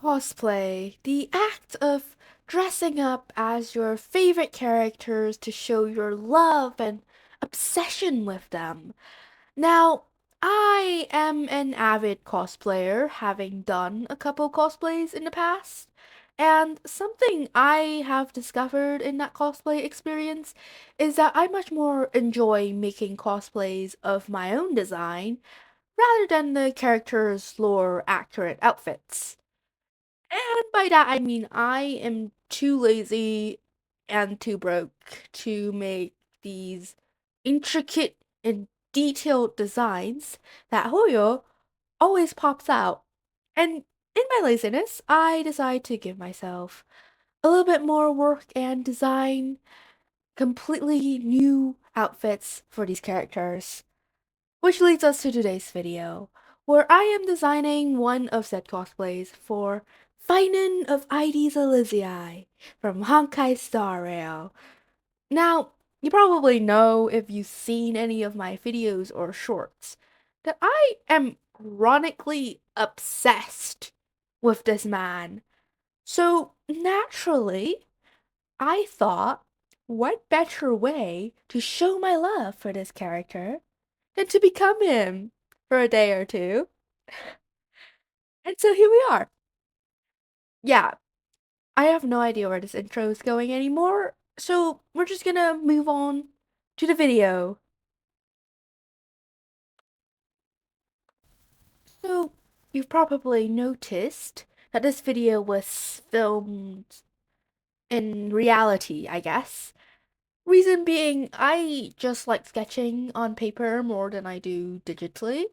Cosplay, the act of dressing up as your favorite characters to show your love and obsession with them. Now, I am an avid cosplayer, having done a couple cosplays in the past. And something I have discovered in that cosplay experience is that I much more enjoy making cosplays of my own design rather than the characters' lore accurate outfits. And by that I mean I am too lazy and too broke to make these intricate and detailed designs that Hoyo always pops out. And in my laziness, I decide to give myself a little bit more work and design completely new outfits for these characters. Which leads us to today's video, where I am designing one of said cosplays for Phainon of Ides Elysiae from Honkai Star Rail. Now, you probably know if you've seen any of my videos or shorts that I am chronically obsessed with this man. So, naturally, I thought, what better way to show my love for this character than to become him for a day or two? And so here we are. Yeah, I have no idea where this intro is going anymore, so we're just gonna move on to the video. So, you've probably noticed that this video was filmed in reality, I guess. Reason being, I just like sketching on paper more than I do digitally.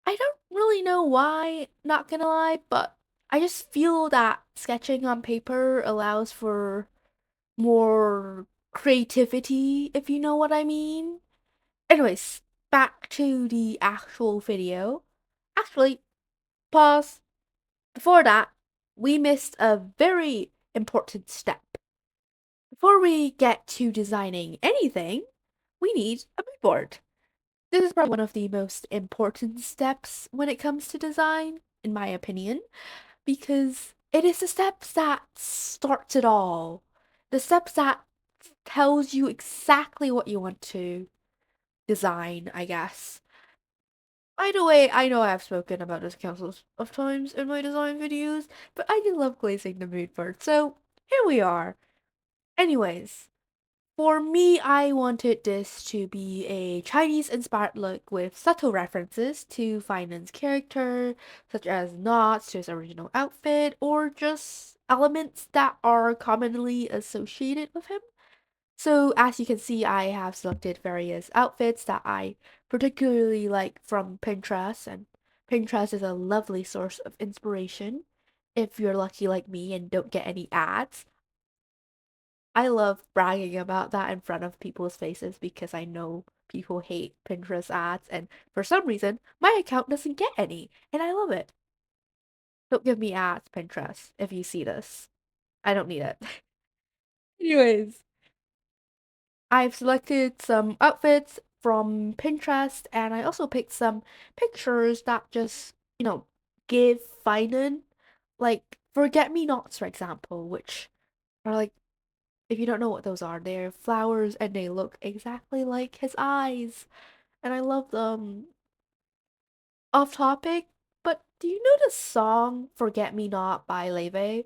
I don't really know why, not gonna lie, but I just feel that sketching on paper allows for more creativity, if you know what I mean. Anyways, back to the actual video. Actually, pause. Before that, we missed a very important step. Before we get to designing anything, we need a mood board. This is probably one of the most important steps when it comes to design, in my opinion, because it is the steps that starts it all. The steps that tells you exactly what you want to design, I guess. By the way, I know I've spoken about this countless of times in my design videos, but I do love glazing the mood board, so here we are. Anyways, for me, I wanted this to be a Chinese-inspired look with subtle references to Finan's character, such as nods to his original outfit, or just elements that are commonly associated with him. So, as you can see, I have selected various outfits that I particularly like from Pinterest, and Pinterest is a lovely source of inspiration if you're lucky like me and don't get any ads. I love bragging about that in front of people's faces because I know people hate Pinterest ads, and for some reason, my account doesn't get any, and I love it. Don't give me ads, Pinterest, if you see this. I don't need it. Anyways, I've selected some outfits from Pinterest, and I also picked some pictures that just, give Finan, like forget-me-nots, for example, which are like, if you don't know what those are, they're flowers and they look exactly like his eyes. And I love them. Off topic, but do you know the song Forget Me Not by Leve?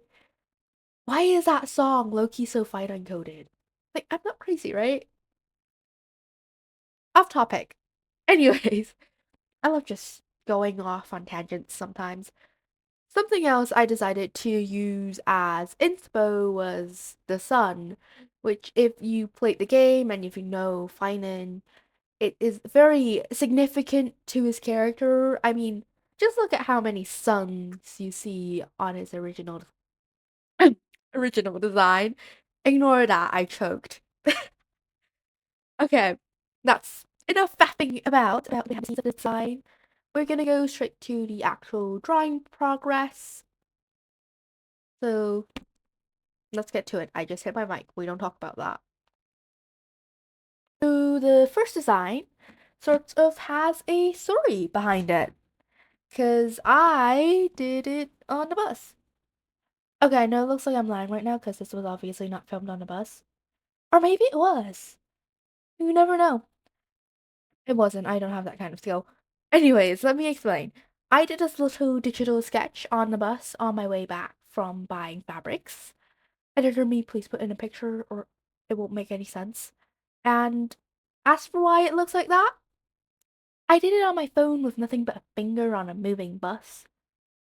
Why is that song low-key so fight uncoded? Like, I'm not crazy, right? Off topic. Anyways, I love just going off on tangents sometimes. Something else I decided to use as inspo was the sun, which if you played the game and if you know Finan, it is very significant to his character. I mean, just look at how many suns you see on his original original design. Ignore that, I choked. Okay, that's enough faffing about behind the scenes of the design. We're gonna go straight to the actual drawing progress. So let's get to it. I just hit my mic. We don't talk about that. So the first design sort of has a story behind it. Because I did it on the bus. Okay, no, it looks like I'm lying right now because this was obviously not filmed on a bus. Or maybe it was. You never know. It wasn't. I don't have that kind of skill. Anyways, let me explain. I did this little digital sketch on the bus on my way back from buying fabrics. Editor me, please put in a picture or it won't make any sense. And as for why it looks like that, I did it on my phone with nothing but a finger on a moving bus.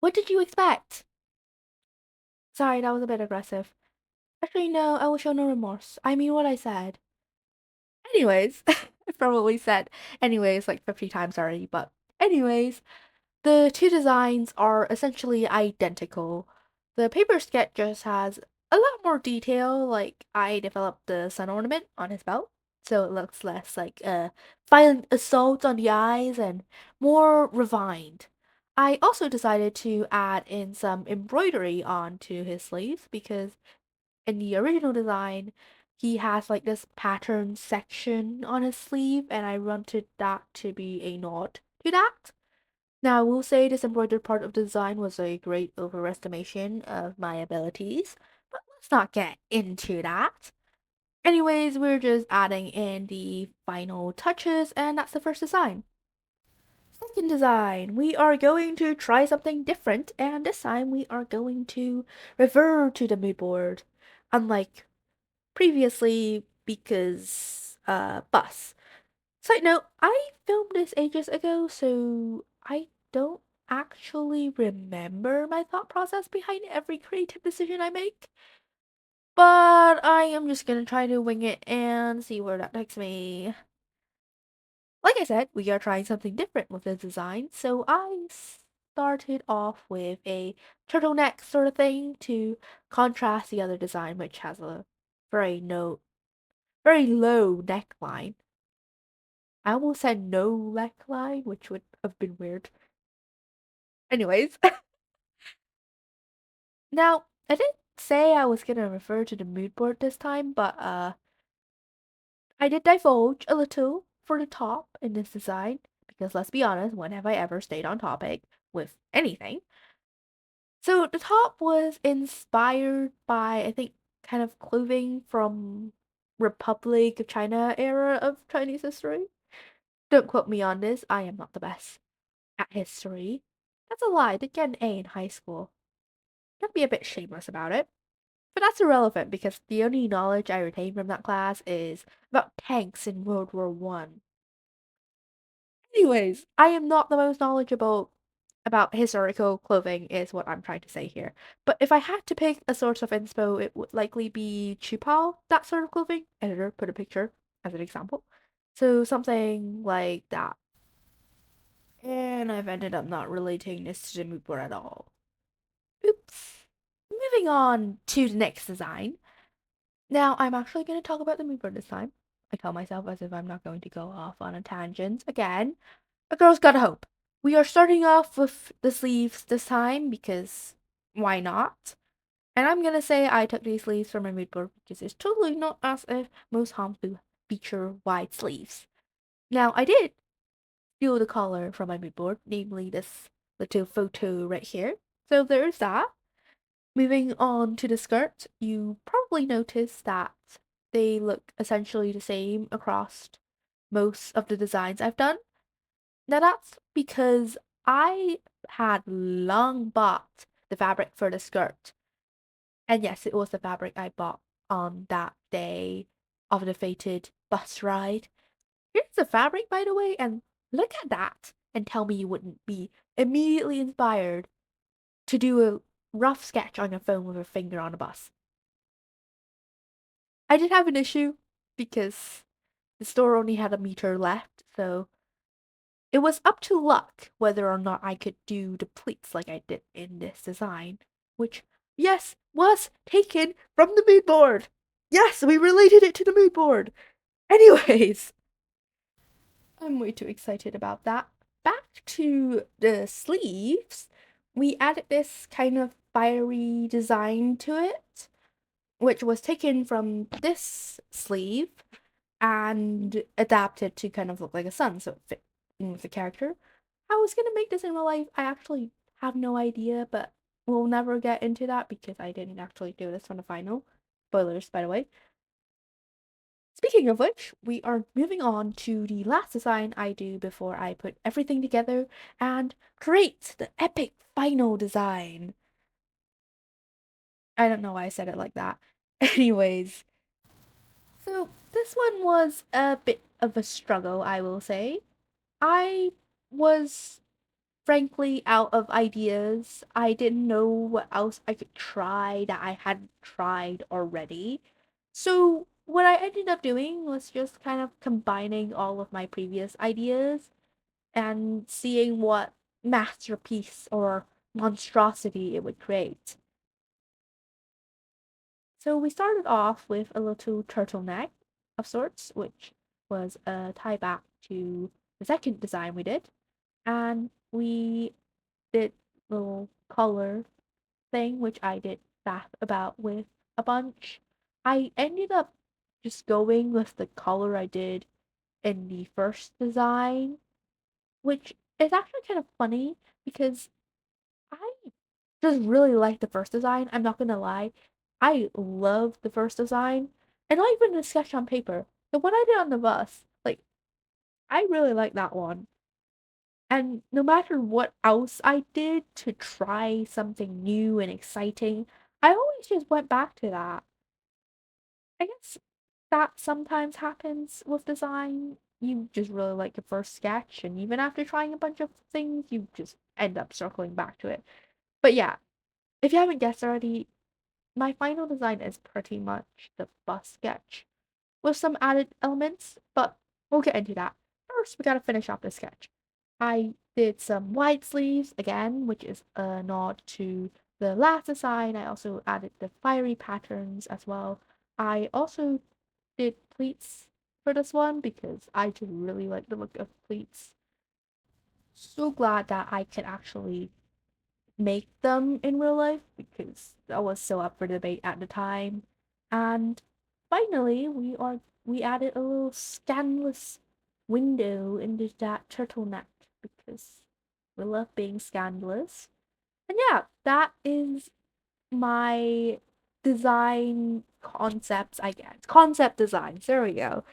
What did you expect? Sorry, that was a bit aggressive. Actually, no, I will show no remorse. I mean what I said. Anyways, I probably said anyways like 50 times already, but anyways, the two designs are essentially identical. The paper sketch just has a lot more detail, like I developed the sun ornament on his belt, so it looks less like a violent assault on the eyes and more refined. I also decided to add in some embroidery onto his sleeves because in the original design, he has like this pattern section on his sleeve, and I wanted that to be a nod to that. Now, I will say this embroidered part of the design was a great overestimation of my abilities, but let's not get into that. Anyways, we're just adding in the final touches, and that's the first design. Second design, we are going to try something different, and this time we are going to refer to the mood board. Unlike previously because bus. Side note, I filmed this ages ago, so I don't actually remember my thought process behind every creative decision I make. But I am just gonna try to wing it and see where that takes me. Like I said, we are trying something different with the design, so I started off with a turtleneck sort of thing to contrast the other design, which has a very low neckline. I almost said no neckline, which would have been weird. Anyways, now I didn't say I was gonna refer to the mood board this time, but I did divulge a little for the top in this design because let's be honest, when have I ever stayed on topic with anything? So the top was inspired by I think kind of clothing from Republic of China era of Chinese history. Don't quote me on this, I am not the best at history. That's a lie. I did get an A in high school. Gotta be a bit shameless about it. But that's irrelevant because the only knowledge I retain from that class is about tanks in World War One. Anyways, I am not the most knowledgeable about historical clothing, is what I'm trying to say here. But if I had to pick a source of inspo, it would likely be Chupal, that sort of clothing. Editor, put a picture as an example. So something like that. And I've ended up not relating this to the mood board at all. Oops. Moving on to the next design. Now, I'm actually going to talk about the mood board this time. I tell myself as if I'm not going to go off on a tangent again. A girl's gotta hope. We are starting off with the sleeves this time because why not? And I'm gonna say I took these sleeves from my mood board because it's totally not as if most Hanfu feature wide sleeves. Now, I did steal the color from my mood board, namely this little photo right here. So there's that. Moving on to the skirt, you probably noticed that they look essentially the same across most of the designs I've done. Now that's because I had long bought the fabric for the skirt. And yes, it was the fabric I bought on that day of the fated bus ride. Here's the fabric, by the way, and look at that and tell me you wouldn't be immediately inspired to do a rough sketch on your phone with a finger on a bus. I did have an issue because the store only had a meter left, so it was up to luck whether or not I could do the pleats like I did in this design, which, yes, was taken from the mood board. Yes, we related it to the mood board. Anyways, I'm way too excited about that. Back to the sleeves, we added this kind of fiery design to it, which was taken from this sleeve and adapted to kind of look like a sun, so it fit in with the character. I was gonna make this in real life. I actually have no idea, but we'll never get into that because I didn't actually do this on the final. Spoilers, by the way. Speaking of which, we are moving on to the last design I do before I put everything together and create the epic final design. I don't know why I said it like that. Anyways, so this one was a bit of a struggle, I will say. I was frankly out of ideas. I didn't know what else I could try that I hadn't tried already. So, what I ended up doing was just kind of combining all of my previous ideas and seeing what masterpiece or monstrosity it would create. So, we started off with a little turtleneck of sorts, which was a tie back to the second design we did. And we did little color thing, which I did faff about with a bunch. I ended up just going with the color I did in the first design, which is actually kind of funny because I just really like the first design. I'm not gonna lie. I love the first design. And not even the sketch on paper. The one I did on the bus, like, I really like that one. And no matter what else I did to try something new and exciting, I always just went back to that. I guess that sometimes happens with design. You just really like your first sketch, and even after trying a bunch of things, you just end up circling back to it. But yeah, if you haven't guessed already, my final design is pretty much the bus sketch with some added elements, but we'll get into that. First, we gotta finish off the sketch. I did some wide sleeves again, which is a nod to the last design. I also added the fiery patterns as well. I also did pleats for this one because I just really like the look of pleats. So glad that I could actually make them in real life because that was so up for debate at the time. And finally, we added a little scandalous window into that turtleneck because we love being scandalous. And yeah, that is my design concepts, I guess. Concept designs. There we go.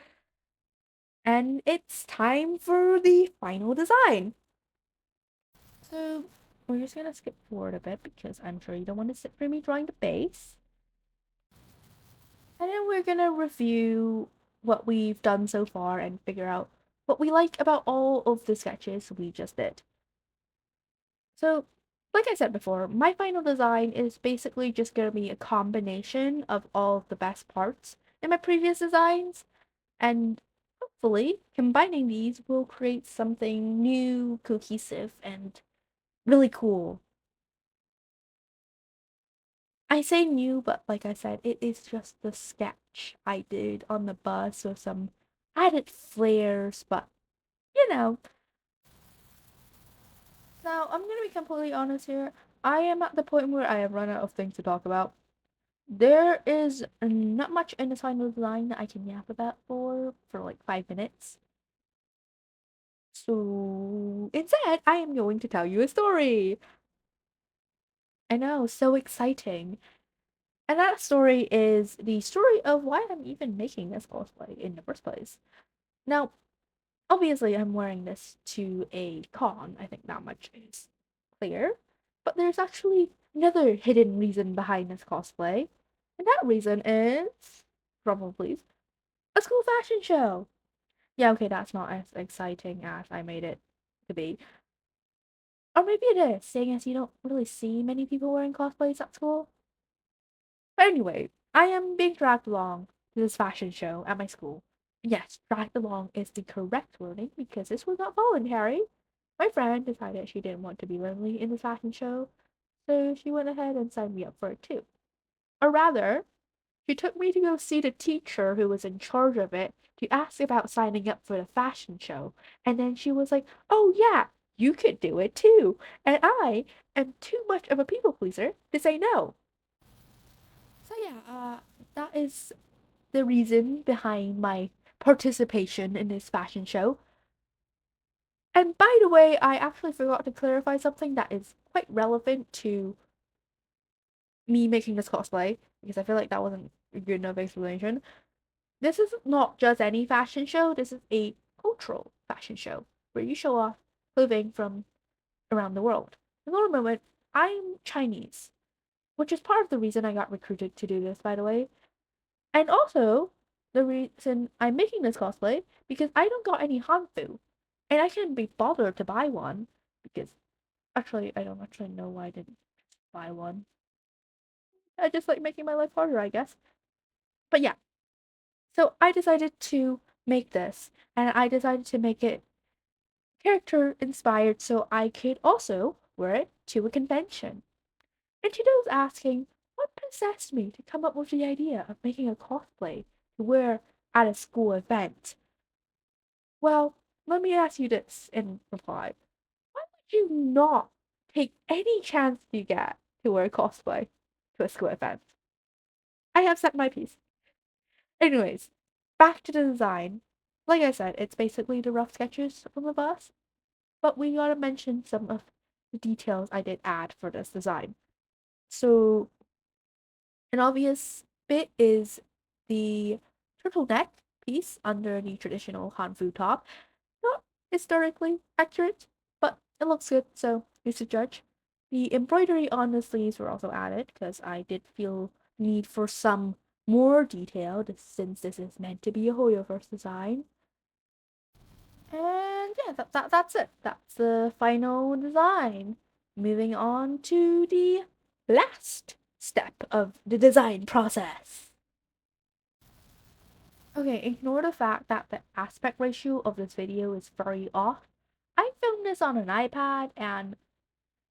And it's time for the final design. So we're just gonna skip forward a bit because I'm sure you don't want to sit for me drawing the base. And then we're gonna review what we've done so far and figure out what we like about all of the sketches we just did. So, like I said before, my final design is basically just gonna be a combination of all of the best parts in my previous designs, and hopefully combining these will create something new, cohesive, and really cool. I say new, but like I said, it is just the sketch I did on the bus with some added flares, but you know. Now, I'm gonna be completely honest here. I am at the point where I have run out of things to talk about. There is not much in the final design that I can yap about for like 5 minutes. So instead, I am going to tell you a story. I know, so exciting. And that story is the story of why I'm even making this cosplay in the first place. Now, obviously, I'm wearing this to a con. I think that much is clear. But there's actually another hidden reason behind this cosplay. And that reason is, trouble please, a school fashion show. Yeah, okay, that's not as exciting as I made it to be. Or maybe it is, seeing as you don't really see many people wearing cosplays at school. But anyway, I am being dragged along to this fashion show at my school. Yes, dragged along is the correct wording because this was not voluntary. My friend decided she didn't want to be lonely in the fashion show, so she went ahead and signed me up for it too. Or rather, she took me to go see the teacher who was in charge of it to ask about signing up for the fashion show. And then she was like, oh yeah, you could do it too. And I am too much of a people pleaser to say no. So yeah, that is the reason behind my participation in this fashion show. And by the way, I actually forgot to clarify something that is quite relevant to me making this cosplay, because I feel like that wasn't a good enough explanation. This is not just any fashion show, this is a cultural fashion show where you show off clothing from around the world. In a moment, I'm Chinese, which is part of the reason I got recruited to do this, by the way. And also, the reason I'm making this cosplay, because I don't got any hanfu, and I can't be bothered to buy one, because actually, I don't actually know why I didn't buy one. I just like making my life harder, I guess. But yeah, so I decided to make this, and I decided to make it character inspired so I could also wear it to a convention. And to those asking, what possessed me to come up with the idea of making a cosplay to wear at a school event? Well, let me ask you this in reply. Why would you not take any chance you get to wear cosplay to a school event? I have said my piece. Anyways, back to the design. Like I said, it's basically the rough sketches from the bus, but we gotta mention some of the details I did add for this design. So, an obvious bit is the turtleneck piece under the traditional Hanfu top. Not historically accurate, but it looks good, so who's to judge? The embroidery on the sleeves were also added because I did feel need for some more detail since this is meant to be a Hoyoverse design. And yeah, that's it. That's the final design. Moving on to the last step of the design process. Okay, ignore the fact that the aspect ratio of this video is very off. I filmed this on an iPad and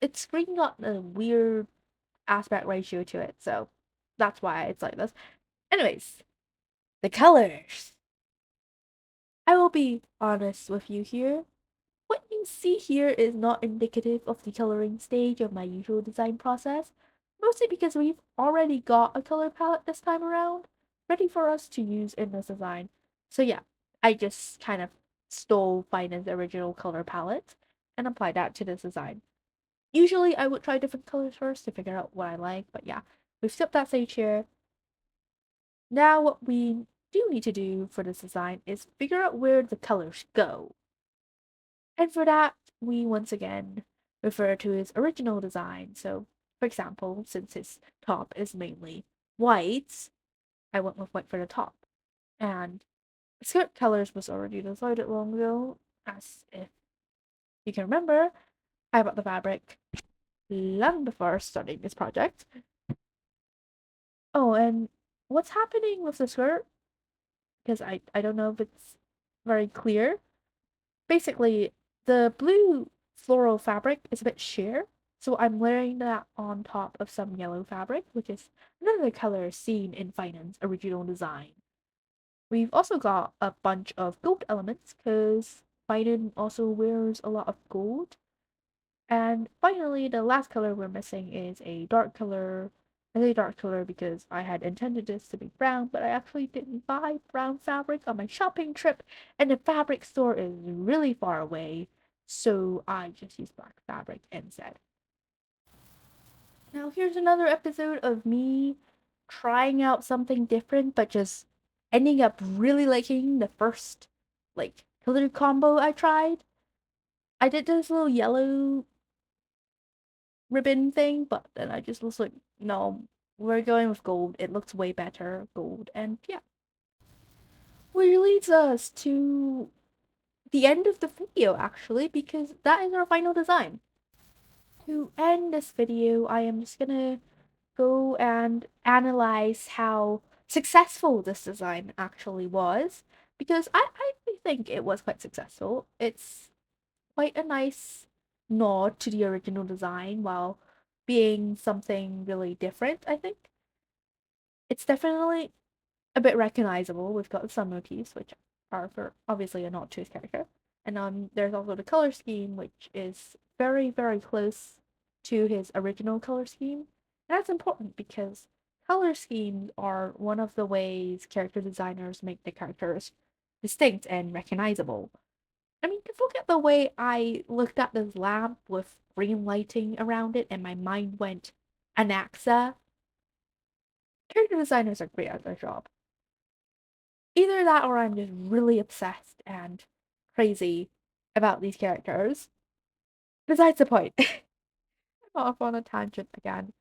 its screen got a weird aspect ratio to it, so that's why it's like this. Anyways, the colors. I will be honest with you here. What you see here is not indicative of the coloring stage of my usual design process, mostly because we've already got a color palette this time around, ready for us to use in this design. So yeah, I just kind of stole Phainon's original color palette and applied that to this design. Usually I would try different colors first to figure out what I like, but yeah, we've skipped that stage here. Now what we do need to do for this design is figure out where the colors go. And for that, we once again refer to his original design. So, for example, since his top is mainly white, I went with white for the top. And skirt colors was already decided long ago, as if you can remember, I bought the fabric long before starting this project. Oh, and what's happening with the skirt? Because I don't know if it's very clear. Basically, the blue floral fabric is a bit sheer, so I'm layering that on top of some yellow fabric, which is another color seen in Phainon's original design. We've also got a bunch of gold elements, because Phainon also wears a lot of gold. And finally, the last color we're missing is a dark color. I say dark color because I had intended this to be brown, but I actually didn't buy brown fabric on my shopping trip, and the fabric store is really far away, so I just used black fabric instead. Now, here's another episode of me trying out something different, but just ending up really liking the first, like, color combo I tried. I did this little yellow ribbon thing, but then I just was like, no, we're going with gold. It looks way better, gold, and yeah. Which leads us to the end of the video, actually, because that is our final design. To end this video, I am just gonna go and analyze how successful this design actually was, because I think it was quite successful. It's quite a nice nod to the original design while being something really different, I think. It's definitely a bit recognizable. We've got some motifs, which are for obviously a nod to his character. And there's also the color scheme, which is very, very close to his original color scheme. And that's important because color schemes are one of the ways character designers make the characters distinct and recognizable. I mean, just look at the way I looked at this lamp with green lighting around it, and my mind went Anaxa. character designers are great at their job. Either that or I'm just really obsessed and crazy about these characters. Besides the point. I'm off on a tangent again.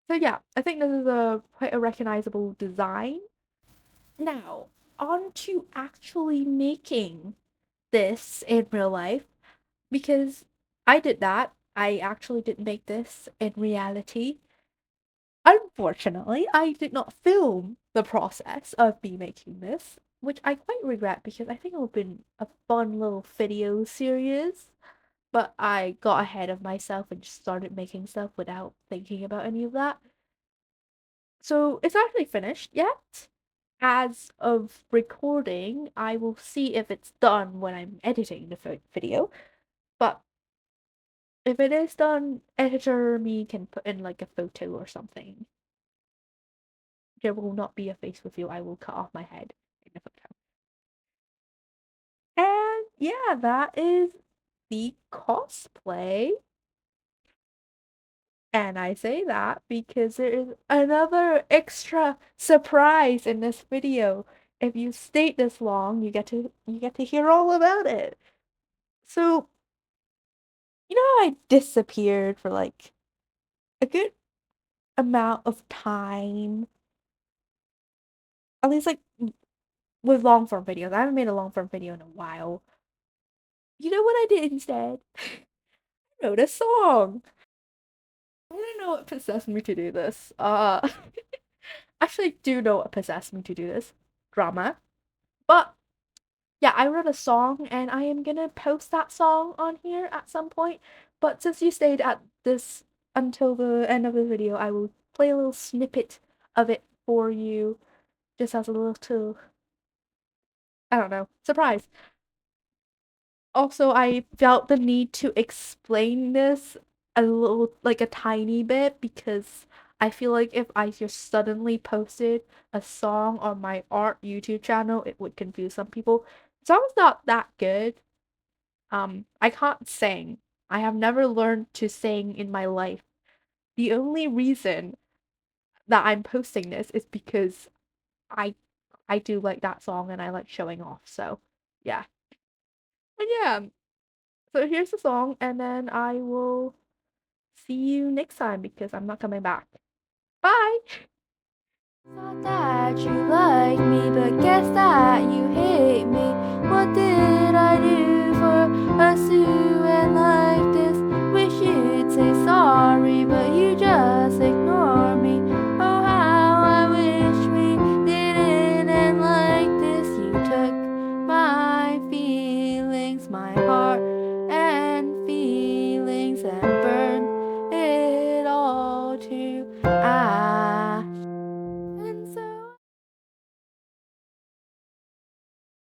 So yeah, I think this is a quite a recognizable design. Now, on to actually making this in real life, because I did that. I actually did make this in reality. Unfortunately, I did not film the process of me making this, which I quite regret because I think it would have been a fun little video series. But I got ahead of myself and just started making stuff without thinking about any of that. So it's not actually finished yet. As of recording, I will see if it's done when I'm editing the video. But if it is done, editor me can put in like a photo or something. There will not be a face reveal. I will cut off my head in the photo. And yeah, that is the cosplay. And I say that because there is another extra surprise in this video. If you stayed this long, you get to hear all about it. So, I disappeared for like a good amount of time. At least like with long form videos. I haven't made a long form video in a while. You know what I did instead? I wrote a song. I don't know what possessed me to do this. Actually do know what possessed me to do this. Drama. But yeah, I wrote a song and I am gonna post that song on here at some point. But since you stayed at this until the end of the video, I will play a little snippet of it for you just as a little, I don't know, surprise. Also, I felt the need to explain this a little, like a tiny bit, because I feel like if I just suddenly posted a song on my art YouTube channel, it would confuse some people. The song's not that good. I can't sing. I have never learned to sing in my life. The only reason that I'm posting this is because I I do like that song and I like showing off. So, yeah. And yeah, so here's the song, and then I will see you next time because I'm not coming back. Bye! Thought that you like me, but guess that you hate me. What did I do for us to end like this? Wish you'd say sorry, but you just ignore me. Oh, how I wish we didn't end like this. You took my feelings, my heart and feelings, and burned it all to ash.